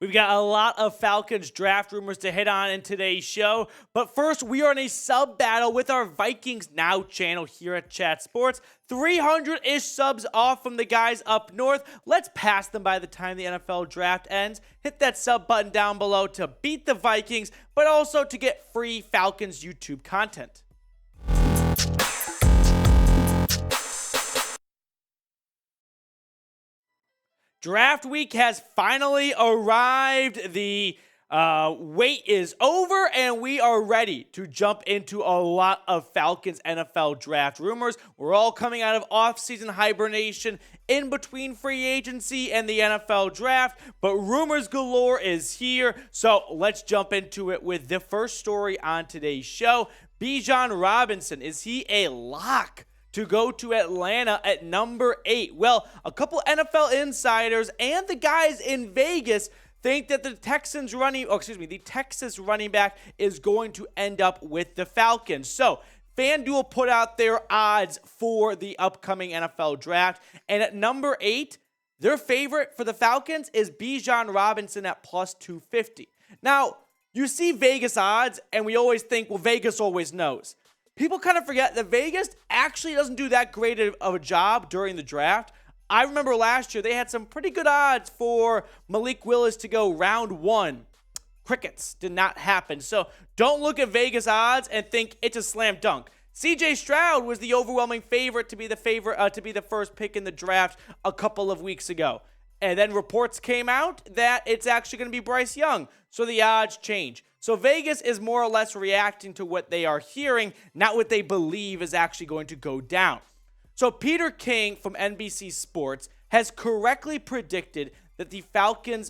We've got a lot of Falcons draft rumors to hit on in today's show. But first, we are in a sub battle with our Vikings Now channel here at Chat Sports. 300-ish subs off from the guys up north. Let's pass them by the time the NFL draft ends. Hit that sub button down below to beat the Vikings, but also to get free Falcons YouTube content. Draft week has finally arrived. The wait is over, and we are ready to jump into a lot of Falcons NFL draft rumors. We're all coming out of off-season hibernation in between free agency and the NFL draft, but rumors galore is here. So let's jump into it with the first story on today's show. Bijan Robinson, is he a lock to go to Atlanta at number 8? Well, a couple NFL insiders and the guys in Vegas think that the Texas running back is going to end up with the Falcons. So, FanDuel put out their odds for the upcoming NFL draft, and at number 8, their favorite for the Falcons is Bijan Robinson at plus 250. Now, you see Vegas odds, and we always think, well, Vegas always knows. People kind of forget that Vegas actually doesn't do that great of a job during the draft. I remember last year they had some pretty good odds for Malik Willis to go round 1. Crickets. Did not happen. So don't look at Vegas odds and think it's a slam dunk. CJ Stroud was the overwhelming favorite to be the first pick in the draft a couple of weeks ago. And then reports came out that it's actually going to be Bryce Young. So the odds change. So Vegas is more or less reacting to what they are hearing, not what they believe is actually going to go down. So Peter King from NBC Sports has correctly predicted that the Falcons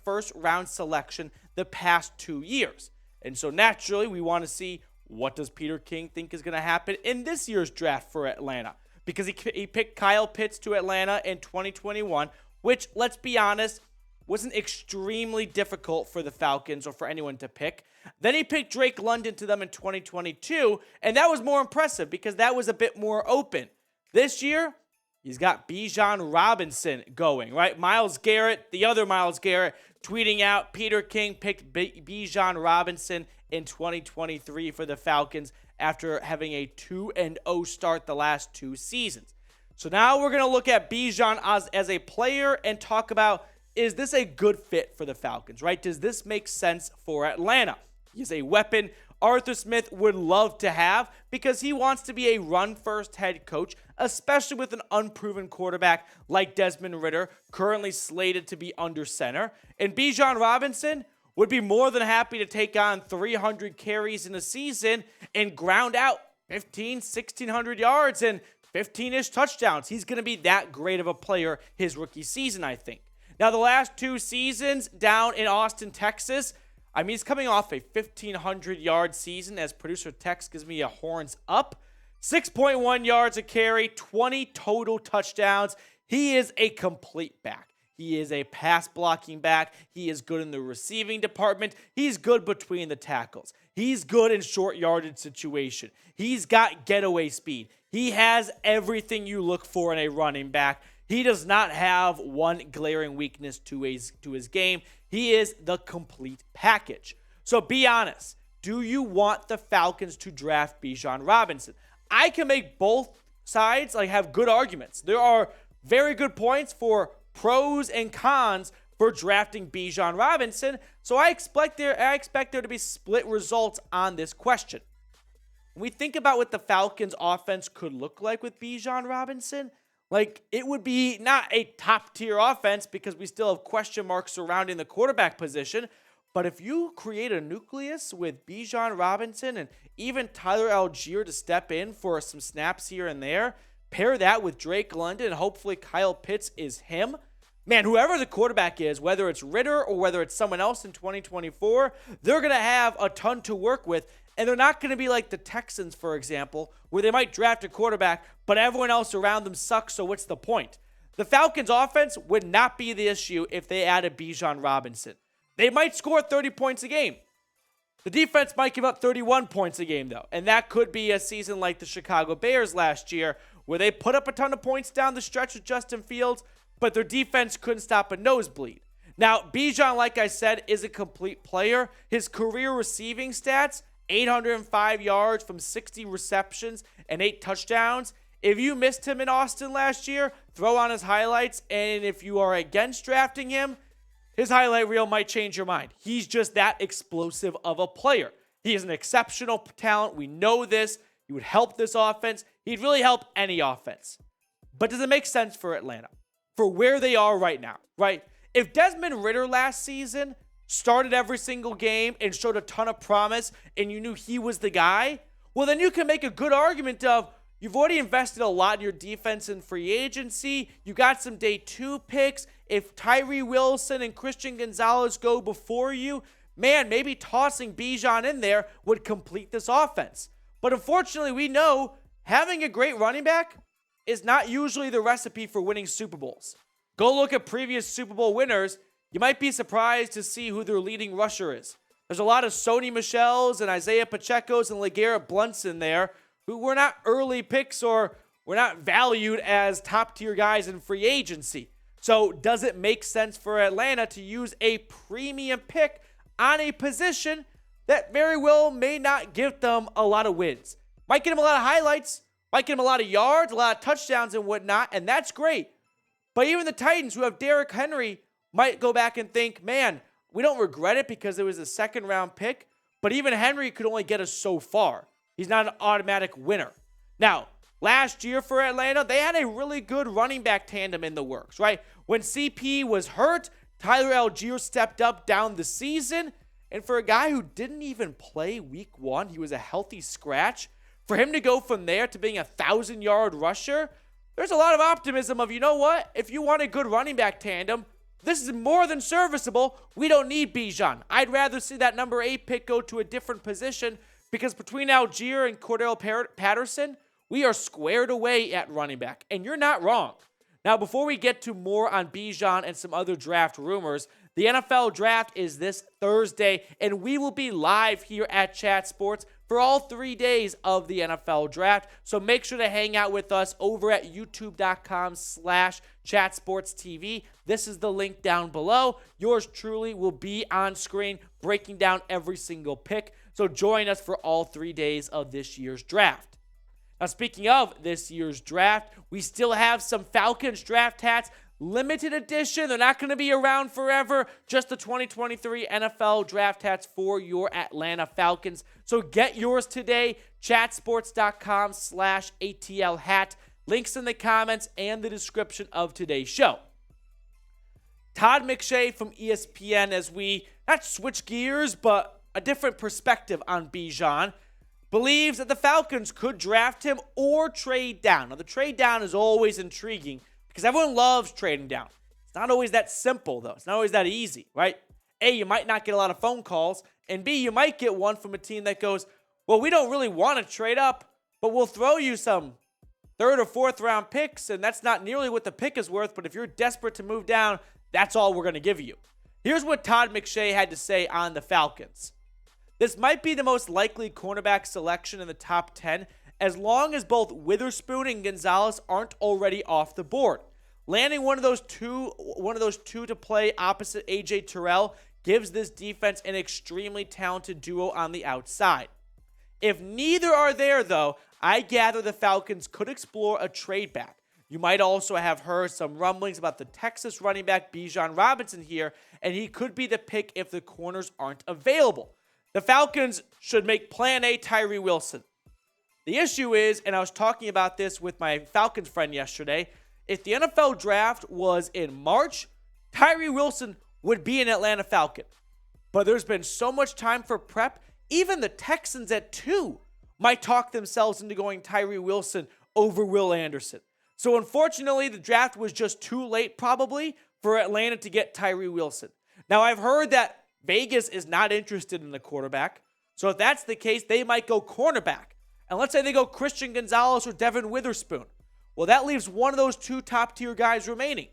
first round selection the past 2 years. And so naturally, we want to see what does Peter King think is going to happen in this year's draft for Atlanta. Because he picked Kyle Pitts to Atlanta in 2021, which, let's be honest, wasn't extremely difficult for the Falcons or for anyone to pick. Then he picked Drake London to them in 2022, and that was more impressive because that was a bit more open. This year, he's got Bijan Robinson going, right? Myles Garrett, the other Myles Garrett, tweeting out Peter King picked Bijan Robinson in 2023 for the Falcons after having a 2-0 start the last 2 seasons. So now we're going to look at Bijan as a player and talk about, is this a good fit for the Falcons, right? Does this make sense for Atlanta? He's a weapon Arthur Smith would love to have because he wants to be a run-first head coach, especially with an unproven quarterback like Desmond Ridder, currently slated to be under center. And Bijan Robinson would be more than happy to take on 300 carries in a season and ground out 1,600 yards and 15-ish touchdowns. He's going to be that great of a player his rookie season, I think. Now, the last 2 seasons down in Austin, Texas, he's coming off a 1,500-yard season as producer Tex gives me a horns up. 6.1 yards a carry, 20 total touchdowns. He is a complete back. He is a pass-blocking back. He is good in the receiving department. He's good between the tackles. He's good in short yardage situation. He's got getaway speed. He has everything you look for in a running back. He does not have one glaring weakness to his game. He is the complete package. So be honest. Do you want the Falcons to draft Bijan Robinson? I can make both sides have good arguments. There are very good points for pros and cons for drafting Bijan Robinson. So I expect there to be split results on this question. When we think about what the Falcons offense could look like with Bijan Robinson, it would be not a top-tier offense because we still have question marks surrounding the quarterback position. But if you create a nucleus with Bijan Robinson and even Tyler Allgeier to step in for some snaps here and there, pair that with Drake London, and hopefully Kyle Pitts is him. Man, whoever the quarterback is, whether it's Ridder or whether it's someone else in 2024, they're going to have a ton to work with. And they're not going to be like the Texans, for example, where they might draft a quarterback, but everyone else around them sucks, so what's the point? The Falcons' offense would not be the issue if they added Bijan Robinson. They might score 30 points a game. The defense might give up 31 points a game, though, and that could be a season like the Chicago Bears last year, where they put up a ton of points down the stretch with Justin Fields, but their defense couldn't stop a nosebleed. Now, Bijan, like I said, is a complete player. His career receiving stats, 805 yards from 60 receptions and 8 touchdowns. If you missed him in Austin last year, throw on his highlights. And if you are against drafting him, his highlight reel might change your mind. He's just that explosive of a player. He is an exceptional talent. We know this. He would help this offense. He'd really help any offense. But does it make sense for Atlanta? For where they are right now, right? If Desmond Ridder last season started every single game and showed a ton of promise and you knew he was the guy, well, then you can make a good argument of you've already invested a lot in your defense and free agency. You got some day 2 picks. If Tyree Wilson and Christian Gonzalez go before you, man, maybe tossing Bijan in there would complete this offense. But unfortunately, we know having a great running back is not usually the recipe for winning Super Bowls. Go look at previous Super Bowl winners. You might be surprised to see who their leading rusher is. There's a lot of Sony Michels and Isaiah Pacheco's and LeGarrette Blunts in there who were not early picks or were not valued as top-tier guys in free agency. So does it make sense for Atlanta to use a premium pick on a position that very well may not give them a lot of wins? Might get them a lot of highlights, might get them a lot of yards, a lot of touchdowns and whatnot, and that's great. But even the Titans, who have Derrick Henry, might go back and think, man, we don't regret it because it was a second-round pick, but even Henry could only get us so far. He's not an automatic winner. Now, last year for Atlanta, they had a really good running back tandem in the works, right? When CP was hurt, Tyler Allgeier stepped up down the season, and for a guy who didn't even play week 1, he was a healthy scratch. For him to go from there to being a 1,000-yard rusher, there's a lot of optimism of, you know what? If you want a good running back tandem, this is more than serviceable. We don't need Bijan. I'd rather see that number 8 pick go to a different position because between Allgeier and Cordell Patterson, we are squared away at running back. And you're not wrong. Now, before we get to more on Bijan and some other draft rumors, the NFL Draft is this Thursday, and we will be live here at Chat Sports for all 3 days of the NFL Draft. So make sure to hang out with us over at youtube.com/chatsportstv. This is the link down below. Yours truly will be on screen breaking down every single pick. So join us for all 3 days of this year's draft. Now, speaking of this year's draft, we still have some Falcons draft hats. Limited edition. They're not going to be around forever. Just the 2023 NFL draft hats for your Atlanta Falcons. So get yours today. Chatsports.com/ATL hat. Links in the comments and the description of today's show. Todd McShay from ESPN, as we not switch gears, but a different perspective on Bijan, believes that the Falcons could draft him or trade down. Now, the trade down is always intriguing because everyone loves trading down. It's not always that simple, though. It's not always that easy, right? A, you might not get a lot of phone calls, and B, you might get one from a team that goes, well, we don't really want to trade up, but we'll throw you some 3rd or 4th round picks, and that's not nearly what the pick is worth, but if you're desperate to move down, that's all we're going to give you. Here's what Todd McShay had to say on the Falcons. This might be the most likely cornerback selection in the top 10 as long as both Witherspoon and Gonzalez aren't already off the board. Landing one of those two to play opposite A.J. Terrell gives this defense an extremely talented duo on the outside. If neither are there, though, I gather the Falcons could explore a trade back. You might also have heard some rumblings about the Texas running back Bijan Robinson here, and he could be the pick if the corners aren't available. The Falcons should make plan A Tyree Wilson. The issue is, and I was talking about this with my Falcons friend yesterday, if the NFL Draft was in March, Tyree Wilson would be an Atlanta Falcon. But there's been so much time for prep, even the Texans at 2 might talk themselves into going Tyree Wilson over Will Anderson. So unfortunately, the draft was just too late probably for Atlanta to get Tyree Wilson. Now, I've heard that Vegas is not interested in the quarterback. So if that's the case, they might go cornerback. And let's say they go Christian Gonzalez or Devin Witherspoon. Well, that leaves one of those 2 top-tier guys remaining.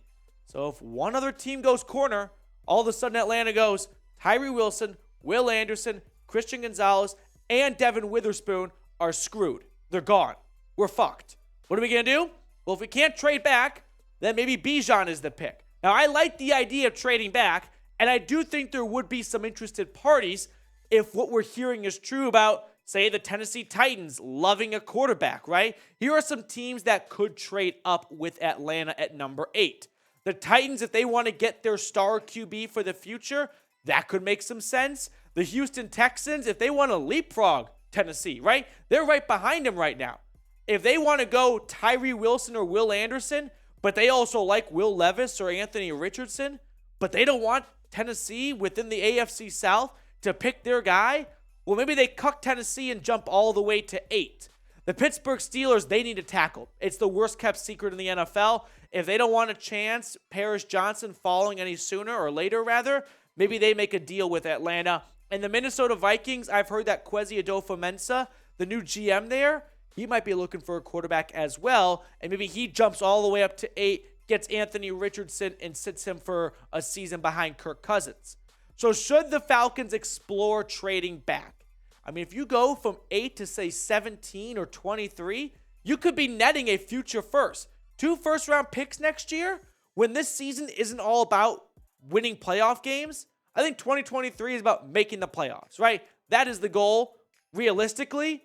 So if one other team goes corner, all of a sudden Atlanta goes Tyree Wilson, Will Anderson, Christian Gonzalez, and Devin Witherspoon are screwed. They're gone. We're fucked. What are we going to do? Well, if we can't trade back, then maybe Bijan is the pick. Now, I like the idea of trading back, And I do think there would be some interested parties if what we're hearing is true about, say, the Tennessee Titans loving a quarterback, right? Here are some teams that could trade up with Atlanta at number 8. The Titans, if they want to get their star QB for the future, that could make some sense. The Houston Texans, if they want to leapfrog Tennessee, right? They're right behind them right now. If they want to go Tyree Wilson or Will Anderson, but they also like Will Levis or Anthony Richardson, but they don't want Tennessee within the AFC South to pick their guy, well, maybe they cuck Tennessee and jump all the way to 8. The Pittsburgh Steelers, they need a tackle. It's the worst kept secret in the NFL. If they don't want a chance, Paris Johnson falling any sooner or later, rather, maybe they make a deal with Atlanta. And the Minnesota Vikings, I've heard that Kwesi Adofo-Mensah, the new GM there, he might be looking for a quarterback as well. And maybe he jumps all the way up to 8, gets Anthony Richardson, and sits him for a season behind Kirk Cousins. So should the Falcons explore trading back? I mean, if you go from 8 to, say, 17 or 23, you could be netting a future first. 2 first-round picks next year? When this season isn't all about winning playoff games, I think 2023 is about making the playoffs, right? That is the goal, realistically.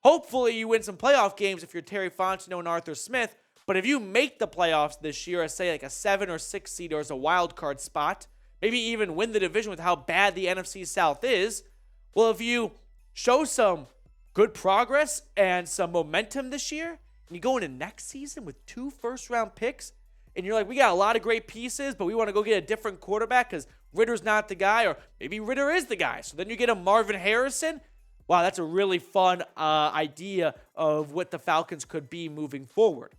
Hopefully, you win some playoff games if you're Terry Fontenot and Arthur Smith. But if you make the playoffs this year, as say like a 7 or 6 seed or as a wild card spot, maybe even win the division with how bad the NFC South is, well, if you show some good progress and some momentum this year, and you go into next season with 2 first-round picks, and you're like, we got a lot of great pieces, but we want to go get a different quarterback because Ridder's not the guy, or maybe Ridder is the guy. So then you get a Marvin Harrison. Wow, that's a really fun idea of what the Falcons could be moving forward.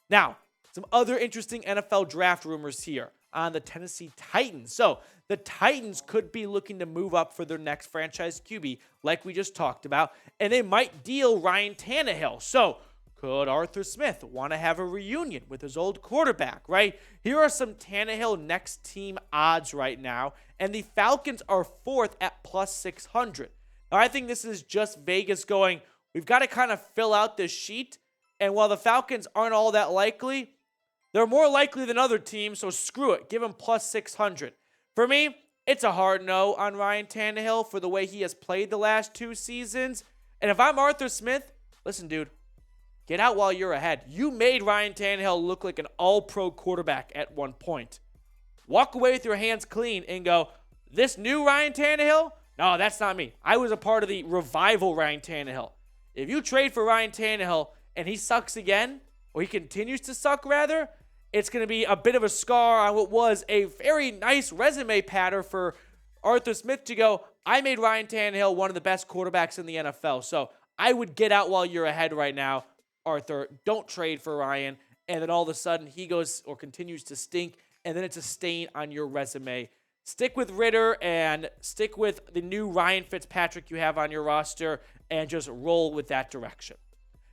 Now, some other interesting NFL draft rumors here on the Tennessee Titans. So the Titans could be looking to move up for their next franchise QB, like we just talked about, and they might deal Ryan Tannehill. So could Arthur Smith want to have a reunion with his old quarterback, right? Here are some Tannehill next team odds right now, and the Falcons are 4th at plus 600. Now, I think this is just Vegas going, we've got to kind of fill out this sheet, and while the Falcons aren't all that likely, they're more likely than other teams, so screw it. Give them plus 600. For me, it's a hard no on Ryan Tannehill for the way he has played the last 2 seasons. And if I'm Arthur Smith, listen, dude, get out while you're ahead. You made Ryan Tannehill look like an all-pro quarterback at one point. Walk away with your hands clean and go, this new Ryan Tannehill? No, that's not me. I was a part of the revival Ryan Tannehill. If you trade for Ryan Tannehill and he sucks again, or he continues to suck rather, it's going to be a bit of a scar on what was a very nice resume pattern for Arthur Smith to go, I made Ryan Tannehill one of the best quarterbacks in the NFL. So I would get out while you're ahead right now, Arthur. Don't trade for Ryan. And then all of a sudden he goes or continues to stink, and then it's a stain on your resume. Stick with Ridder and stick with the new Ryan Fitzpatrick you have on your roster and just roll with that direction.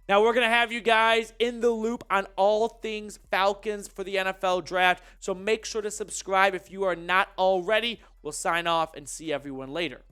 Now, we're going to have you guys in the loop on all things Falcons for the NFL Draft, so make sure to subscribe if you are not already. We'll sign off and see everyone later.